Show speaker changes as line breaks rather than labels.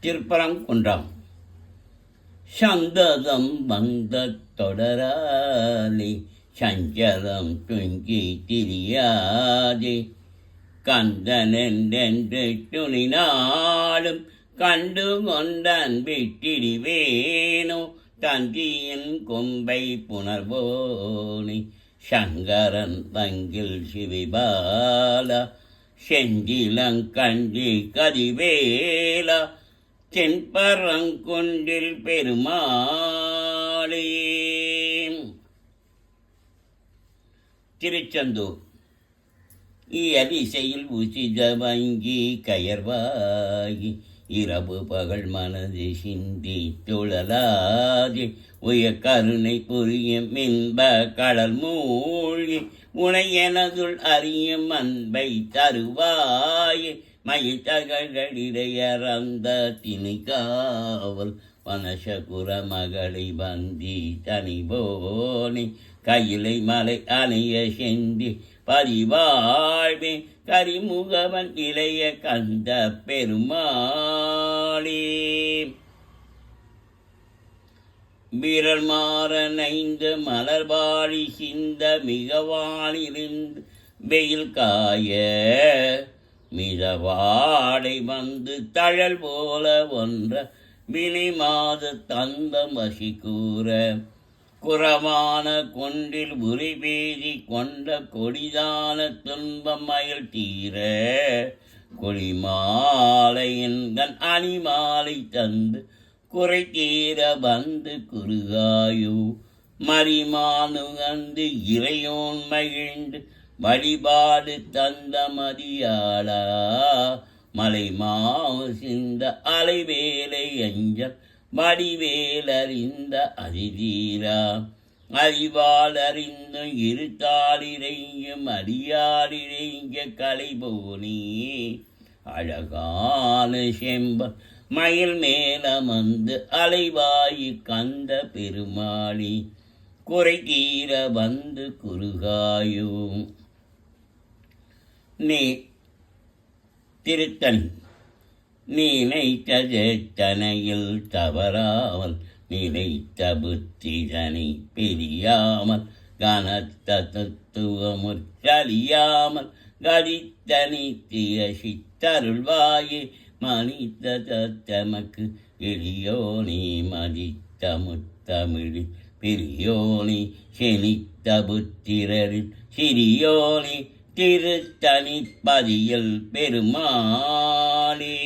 திருப்பரங்குன்றம் சந்ததம் வந்த தொடராலே சஞ்சலம் துங்கி திரியாதே கந்தனென்றென்று துணினாலும் கண்டு கொண்டான் விட்டிடுவேனோ தந்தியின் கொம்பை புணர்வோனே சங்கரன் தங்கில் சிவிபாலா செஞ்சிலங்கண்டி கதிவேலா தென்பரங்குன்றில் பெருமாளே. திருச்செந்தூர் இயலிசையில் உசித வங்கி கயர்வாகி இரவு பகல் மனது சிந்தி துழலாதி உய கருணை புரியும் இன்ப கடல் மூழ்கி உனையனதுள் அறியும் அன்பை தருவாயே மயில்தகளிடையறந்த திணிகாவல் வனசகுர மகளை வந்தி தனிபோனி கையிலை மலை அணைய செந்தி பரிவாழ்வே கரிமுகவன் இளைய கந்த பெருமாளே. வீரர் மாறனைந்து மலர்பாடி சிந்த மிகவானிலிருந்து வெயில் காய மிதவாடை வந்து தழல் போல ஒன்ற வினை மாத தந்தம் வசி கூற குறவான கொண்டில் உரிபேதி கொண்ட கொடிதான துன்பம் மயில் தீர கொடிமாலையின் கண் அணிமாலை தந்து குறை தீர வந்து குறுகாயு மரிமானு வந்து இறையோன் மகிழ்ந்து வழிபாடு தந்த மதியாளா மலை மாவு சிந்த அலைவேலை அஞ்சல் வடிவேலறிந்த அதிதீரா அறிவால் அறிந்தும் இருத்தாளிரையும் அடியாளிரைங்க கலைபோனி அழகான செம்ப மயில் மேலமந்து அலைவாயு கந்த பெருமாளி குறை தீர வந்து குறுகாயும். நீ திருத்தணி நினைத்ததனையில் தவறாமல் நினைத்த புத்திதனை பிரியாமல் கனத்த தத்துவமுற்றழியாமல் கதித்த நித்திய சித்தருள்வாயே மனித தமக்கு எளியோனி மதித்த முத்தமிழி பெரியோனி செனித்த புத்திரரில் சிறியோனி திருத்தணி பதியில் பெருமாளே.